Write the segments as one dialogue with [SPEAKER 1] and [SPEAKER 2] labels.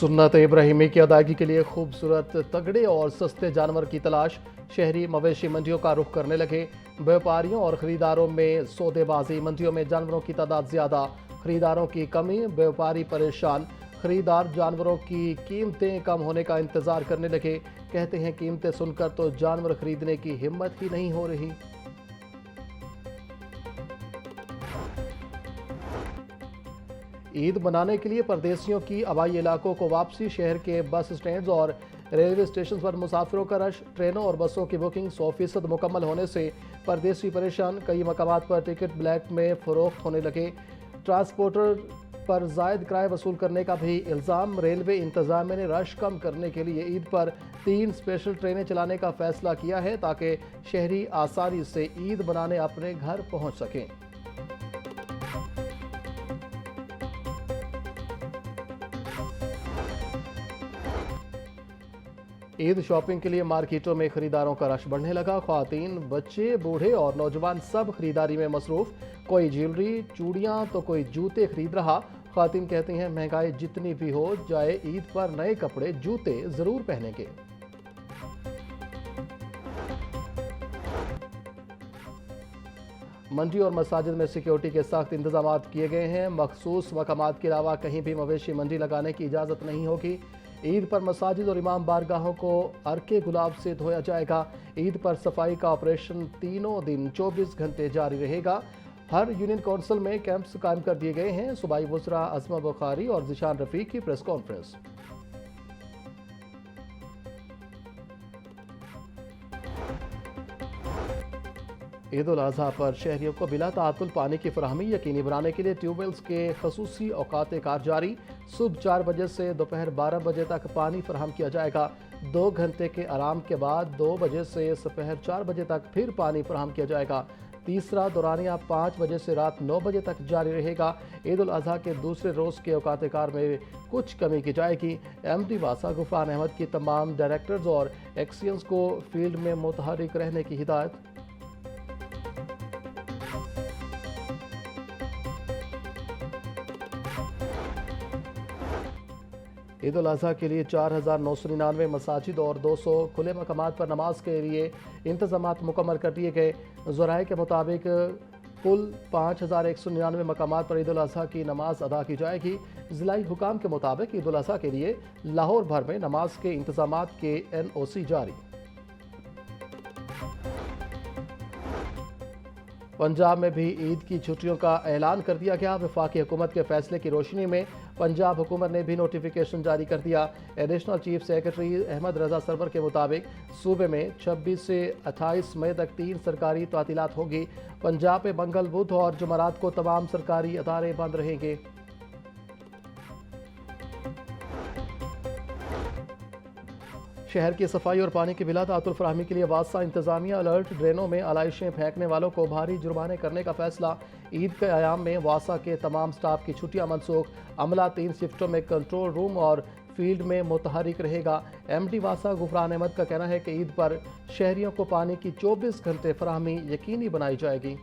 [SPEAKER 1] सुन्नत इब्राहिमी की अदायगी के लिए खूबसूरत, तगड़े और सस्ते जानवर की तलाश। शहरी मवेशी मंडियों का रुख करने लगे। व्यापारियों और खरीदारों में सौदेबाजी। मंडियों में जानवरों की तादाद ज्यादा, खरीदारों की कमी, व्यापारी परेशान। खरीदार जानवरों की कीमतें कम होने का इंतजार करने लगे। कहते हैं कीमतें सुनकर तो जानवर खरीदने की हिम्मत ही नहीं हो रही। ईद मनाने के लिए परदेशियों की हवाई इलाकों को वापसी। शहर के बस स्टैंड और रेलवे स्टेशन पर मुसाफिरों का रश। ट्रेनों और बसों की बुकिंग 100% मुकम्मल होने से परदेशी परेशान। कई मकामात पर टिकट ब्लैक में फरोख्त होने लगे। ट्रांसपोर्टर पर जायद किराया वसूल करने का भी इल्ज़ाम। रेलवे इंतजामिया ने रश कम करने के लिए ईद पर 3 स्पेशल ट्रेनें चलाने का फैसला किया है ताकि शहरी आसानी से ईद मनाने अपने घर पहुंच सकें। ईद शॉपिंग के लिए मार्केटों में खरीदारों का रश बढ़ने लगा। ख्वातीन, बच्चे, बूढ़े और नौजवान सब खरीदारी में मसरूफ। कोई ज्वेलरी, चूड़ियां तो कोई जूते खरीद रहा। ख्वातीन कहती हैं महंगाई जितनी भी हो जाए, ईद पर नए कपड़े, जूते जरूर पहनेंगे। मंडी और मसाजिद में सिक्योरिटी के सख्त इंतजाम किए गए हैं। मखसूस मकामात के अलावा कहीं भी मवेशी मंडी लगाने की इजाज़त नहीं होगी। ईद पर मसाजिद और इमाम बारगाहों को अर्के गुलाब से धोया जाएगा। ईद पर सफाई का ऑपरेशन तीनों दिन 24 घंटे जारी रहेगा। हर यूनियन काउंसिल में कैंप्स कायम कर दिए गए हैं। सूबाई वज़रा अज़मा बुखारी और ज़िशान रफ़ीक की प्रेस कॉन्फ्रेंस। ईद उल अज़हा पर शहरियों को बिला ताअत्तुल पानी की फराहमी यकीनी बनाने के लिए ट्यूबवेल्स के खसूसी औकात कार जारी। सुबह 4 बजे से दोपहर 12 बजे तक पानी फराहम किया जाएगा। 2 घंटे के आराम के बाद 2 बजे से दोपहर 4 बजे तक फिर पानी फराहम किया जाएगा। तीसरा दौरानिया 5 बजे से रात 9 बजे तक जारी रहेगा। ईद उल अज़हा के दूसरे रोज़ के औकात कार में कुछ कमी की जाएगी। MD वासा गुफरान अहमद की तमाम डायरेक्टर्स और एक्सियंस को फील्ड में मुतहरिक रहने की हिदायत। ईद उल अज़हा के लिए 4,999 मसाजिद और 200 खुले मकामात पर नमाज के लिए इंतजामात मुकम्मल कर दिए गए। ज़राए के मुताबिक कुल 5,199 मकामात पर ईद उल अज़हा की नमाज अदा की जाएगी। ज़िलाई हुकाम के मुताबिक ईद उल अज़हा के लिए लाहौर भर में नमाज के इंतजामात के NOC जारी। पंजाब में भी ईद की छुट्टियों का ऐलान कर दिया गया। वफाकी हुकूमत के फैसले की रोशनी में पंजाब हुकूमत ने भी नोटिफिकेशन जारी कर दिया। एडिशनल चीफ सेक्रेटरी अहमद रजा सरवर के मुताबिक सूबे में 26 से 28 मई तक 3 सरकारी तातीलात होगी। पंजाब में मंगल, बुध और जुमेरात को तमाम सरकारी अदारे बंद रहेंगे। शहर की सफाई और पानी की बिला ताअत्तुल फराहमी के लिए वासा इंतजामिया अलर्ट। ड्रेनों में आलाइशें फेंकने वालों को भारी जुर्माने करने का फैसला। ईद के आयाम में वासा के तमाम स्टाफ की छुट्टियां मनसूख। अमला 3 शिफ्टों में कंट्रोल रूम और फील्ड में मुतहरिक रहेगा। MD वासा गुफरान अहमद का कहना है कि ईद पर शहरियों को पानी की 24 घंटे फराहमी यकीनी बनाई जाएगी।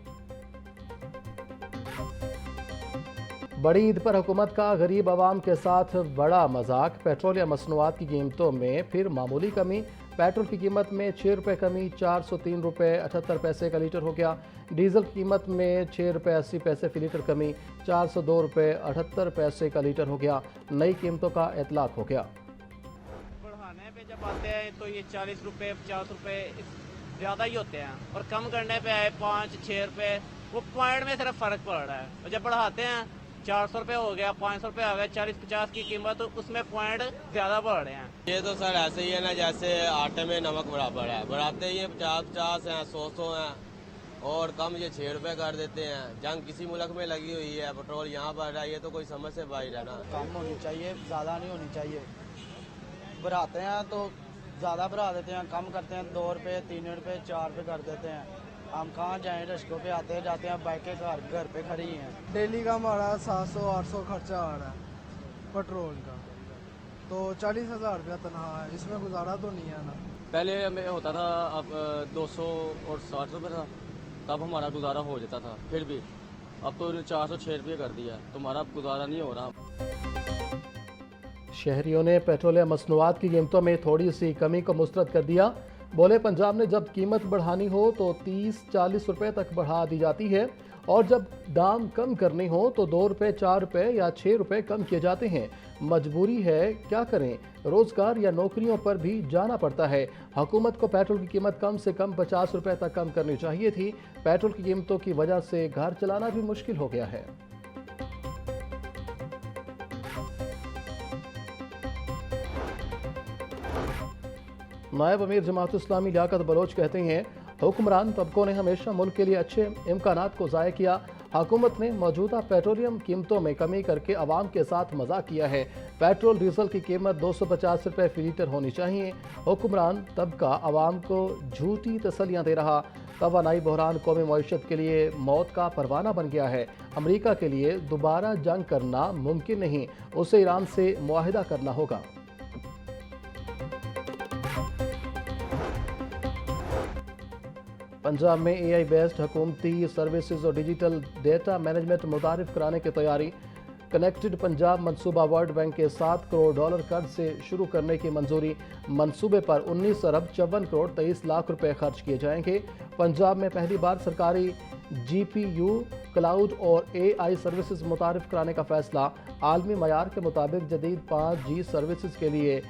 [SPEAKER 1] बड़ी ईद पर हुकूमत का गरीब आवाम के साथ बड़ा मजाक। पेट्रोल या मसनूआत की कीमतों में फिर मामूली कमी। पेट्रोल की कीमत में 6 रुपये कमी, 403 रुपये 78 पैसे का लीटर हो गया। डीजल की कीमत में 6 रुपये 80 पैसे फी लीटर कमी, 402 रुपये 78 पैसे का लीटर हो गया। नई कीमतों का इतलाक हो गया।
[SPEAKER 2] बढ़ाने पे जब आते हैं तो ये 40 रुपये 50 रुपये ज़्यादा ही होते हैं, और कम करने पे आए 5-6 रुपये, वो पॉइंट में सिर्फ फ़र्क पड़ रहा है। और जब बढ़ाते हैं 400 रुपये हो गया, 500 रुपये आ गया, 40-50 की कीमत, तो उसमें पॉइंट ज़्यादा बढ़ रहे हैं।
[SPEAKER 3] ये तो सर ऐसे ही है ना, जैसे आटे में नमक बराबर है। बढ़ाते ही 50-50 हैं, 100 हैं, और कम ये 6 रुपये कर देते हैं। जंग किसी मुल्क में लगी हुई है, पेट्रोल यहाँ बढ़ रहा है, ये तो कोई समझ से बाहर है ना।
[SPEAKER 4] कम होनी चाहिए, ज़्यादा नहीं होनी चाहिए। बढ़ाते हैं तो ज़्यादा बढ़ा देते हैं, कम करते हैं 2 रुपये 3 रुपये 4 रुपये कर देते हैं। हम कहाँ जाएं, रश्कों पे आते हैं जाते हैं, बाइकें घर पे खड़ी हैं।
[SPEAKER 5] डेली का हमारा 700-800 खर्चा आ रहा है पेट्रोल का, तो 40,000 रुपया तनख्वाह है, इसमें गुजारा तो नहीं है ना।
[SPEAKER 6] पहले हमें होता था अब 260 रुपये था, तब हमारा गुजारा हो जाता था। फिर भी अब तो 406 रुपये कर दिया, तो हमारा गुजारा नहीं हो रहा।
[SPEAKER 1] शहरियों ने पेट्रोलियम मसनूआत की कीमतों में थोड़ी सी कमी को मुस्तरद कर दिया। बोले पंजाब में जब कीमत बढ़ानी हो तो 30-40 रुपए तक बढ़ा दी जाती है और जब दाम कम करने हो तो 2 रुपए 4 रुपए या 6 रुपए कम किए जाते हैं। मजबूरी है, क्या करें, रोजगार या नौकरियों पर भी जाना पड़ता है। हुकूमत को पेट्रोल की कीमत कम से कम 50 रुपए तक कम करनी चाहिए थी। पेट्रोल की कीमतों की वजह से घर चलाना भी मुश्किल हो गया है। नायब अमीर जमात इस्लामी लियाकत बलोच कहते हैं, हुक्मरान तबकों ने हमेशा मुल्क के लिए अच्छे इम्कानात को ज़ाय किया। हुकूमत ने मौजूदा पेट्रोलियम कीमतों में कमी करके अवाम के साथ मजाक किया है। पेट्रोल डीजल की कीमत 250 रुपये फी लीटर होनी चाहिए। हुक्मरान तबका अवाम को झूठी तसलियाँ दे रहा। तवानाई बहरान कौमी मईशत के लिए मौत का परवाना बन गया है। अमरीका के लिए दोबारा जंग करना मुमकिन नहीं, उसे ईरान से मुआहिदा करना होगा। पंजाब में AI बेस्ड हुकूमती सर्विसेज और डिजिटल डेटा मैनेजमेंट मुतारिफ कराने की तैयारी। कनेक्टेड पंजाब मंसूबा वर्ल्ड बैंक के $7 करोड़ कर्ज से शुरू करने की मंजूरी। मंसूबे पर 19 अरब 54 करोड़ 23 लाख रुपए खर्च किए जाएंगे। पंजाब में पहली बार सरकारी GPU, क्लाउड और AI सर्विसेज मुतारिफ कराने का फैसला। आलमी मयार के मुताबिक जदीद 5G सर्विसेज के लिए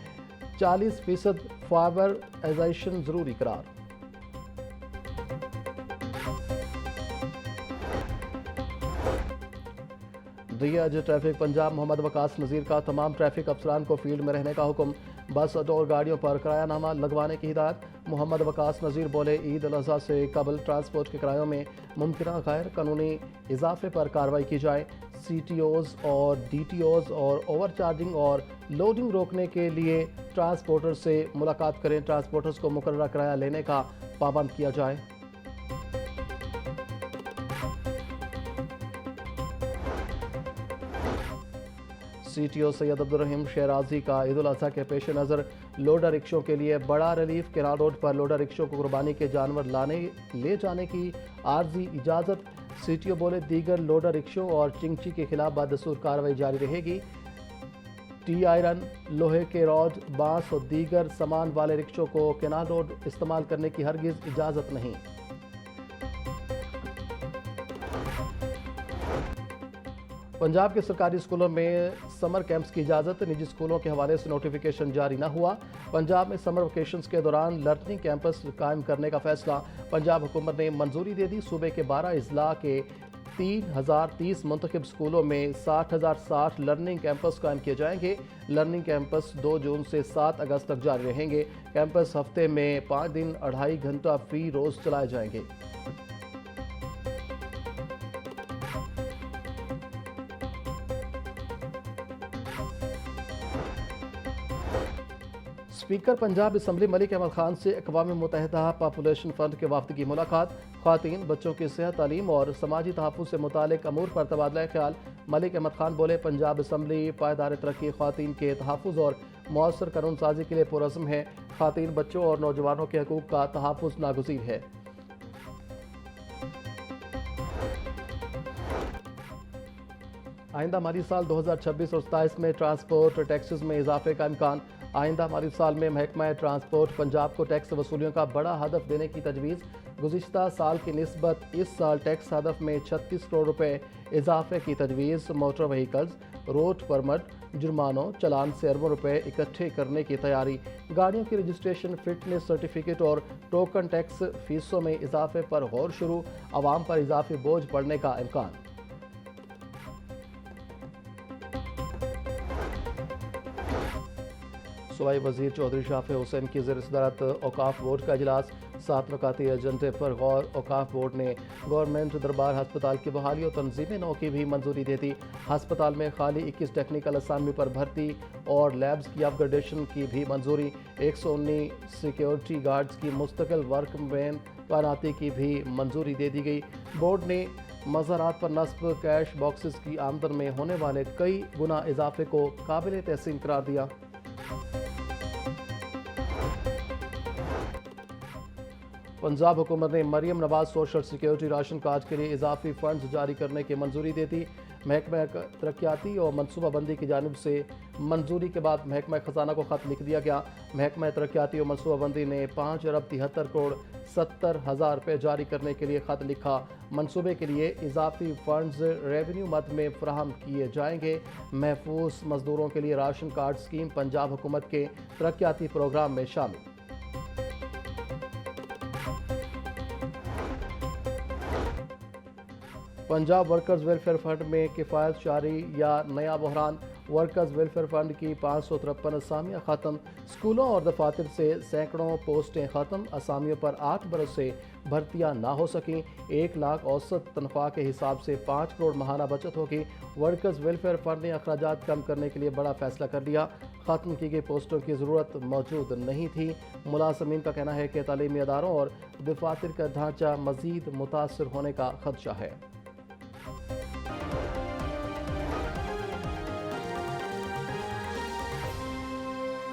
[SPEAKER 1] 40% फाइबराइजेशन ज़रूरी करार। डीआईजी ट्रैफिक पंजाब मोहम्मद वकास नज़ीर का तमाम ट्रैफिक अफसरान को फील्ड में रहने का हुक्म। बस अड्डों और गाड़ियों पर किरायानामा लगवाने की हिदायत। मोहम्मद वकास नज़ीर बोले, ईद अल अज़हा से कबल ट्रांसपोर्ट के किरायों में मुमकिन गैर कानूनी इजाफे पर कार्रवाई की जाए। CTOs और DTOs और ओवर चार्जिंग और लोडिंग रोकने के लिए ट्रांसपोर्टर से मुलाकात करें। ट्रांसपोर्टर्स को मुकर्ररा किराया लेने का पाबंद किया जाए। CTO सैयद अब्दुल रहीम शहराजी का ईद उल अज़हा के पेश नज़र लोडर रिक्शों के लिए बड़ा रिलीफ। केनाल रोड पर लोडर रिक्शों को कुर्बानी के जानवर ले जाने की आर्जी इजाज़त। CTO बोले, दीगर लोडर रिक्शों और चिंगची के खिलाफ बदस्तूर कार्रवाई जारी रहेगी। टी आयरन, लोहे के रॉड, बांस और दीगर सामान वाले रिक्शों को केनाल रोड इस्तेमाल करने की हरगिज़ इजाज़त नहीं। पंजाब के सरकारी स्कूलों में समर कैंप्स की इजाज़त। निजी स्कूलों के हवाले से नोटिफिकेशन जारी न हुआ। पंजाब में समर वेकेशंस के दौरान लर्निंग कैंपस कायम करने का फैसला। पंजाब हुकूमत ने मंजूरी दे दी। सूबे के 12 अजला के 3030 मुंतखब स्कूलों में 60,060 लर्निंग कैंपस कायम किए जाएंगे। लर्निंग कैंपस 2 जून से 7 अगस्त तक जारी रहेंगे। कैंपस हफ्ते में 5 दिन 2.5 घंटा फी रोज़ चलाए जाएंगे। स्पीकर पंजाब असम्बली मलिक अहमद खान से अक़वाम मुत्तहिदा पॉपुलेशन फ़ंड के वफ़द की मुलाकात। ख़वातीन, बच्चों की सेहत, तालीम और समाजी तहफ़्फ़ुज़ से मुतालिक अमूर पर तबादला ख्याल। मलिक अहमद खान बोले, पंजाब असम्बली पायदार तरक्की, ख़वातीन के तहफ़्फ़ुज़ और मौसर कानून साजी के लिए पुरज़्म है। ख़वातीन, बच्चों और नौजवानों के हकूक़ का तहफ़्फ़ुज़ नागुज़ीर है। आइंदा माली साल 2026 और 27 में ट्रांसपोर्ट टैक्सेस में इजाफे का इम्कान। आइंदा माली साल में महकमा ट्रांसपोर्ट पंजाब को टैक्स वसूलियों का बड़ा हदफ देने की तजवीज़। गुज़िश्ता साल की निस्बत इस साल टैक्स हदफ में 36 करोड़ रुपए इजाफे की तजवीज़। मोटर व्हीकल्स, रोड परमिट, जुर्मानों, चलान से अरबों रुपए इकट्ठे करने की तैयारी। गाड़ियों की रजिस्ट्रेशन, फिटनेस सर्टिफिकेट और टोकन टैक्स फीसों में इजाफे पर गौर शुरू। आवाम पर इजाफी बोझ पड़ने का इम्कान। सूबाई वज़ीर चौधरी शाफे हुसैन की ज़ेर सदारत औकाफ बोर्ड का इजलास। 7 नुकाती एजेंडे पर गौर। औकाफ बोर्ड ने गवर्नमेंट दरबार हस्पताल की बहाली और तंजीम नौ की भी मंजूरी दे दी। हस्पताल में खाली 21 टेक्निकल असामी पर भर्ती और लैब्स की अपग्रेडेशन की भी मंजूरी। 119 सिक्योरिटी गार्ड्स की मुस्तकिल वर्क वैन तैनाती की भी मंजूरी दे दी गई। बोर्ड ने मज़ारात पर नस्ब कैश बॉक्सेस की आमदन में होने वाले कई गुना इजाफे को काबिल तहसीन करार दिया। पंजाब हुकूमत ने Maryam Nawaz social security ration card के लिए इजाफी फंड्स जारी करने की मंजूरी दे दी। महकमा तरक्याती और मनसूबाबंदी की जानिब से मंजूरी के बाद महकमा खजाना को खत लिख दिया गया। महकमा तरक्याती और मनसूबाबंदी ने 5 अरब 73 करोड़ 70,000 रुपये जारी करने के लिए खत लिखा। मनसूबे के लिए इजाफी फंड्स रेवेन्यू मद में फराहम किए जाएंगे। महफूज मजदूरों के लिए राशन कार्ड स्कीम पंजाब हुकूमत के तरक्याती प्रोग्राम में शामिल। पंजाब वर्कर्स वेलफेयर फंड में किफ़ायत जारी या नया बहरान। वर्कर्स वेलफेयर फंड की 553 असामियाँ ख़त्म। स्कूलों और दफातर से सैकड़ों पोस्टें ख़त्म। असामियों पर 8 बरस से भर्तियाँ ना हो सकें। 1 लाख औसत तनख्वाह के हिसाब से 5 करोड़ माहाना बचत होगी। वर्कर्स वेलफेयर फंड ने अखराजात कम करने के लिए बड़ा फैसला कर लिया। ख़त्म की गई पोस्टों की ज़रूरत मौजूद नहीं थी। मुलाजमीन का कहना है कि तालीमी अदारों और दफातर का ढांचा मज़ीद मुतासर होने का खदशा है।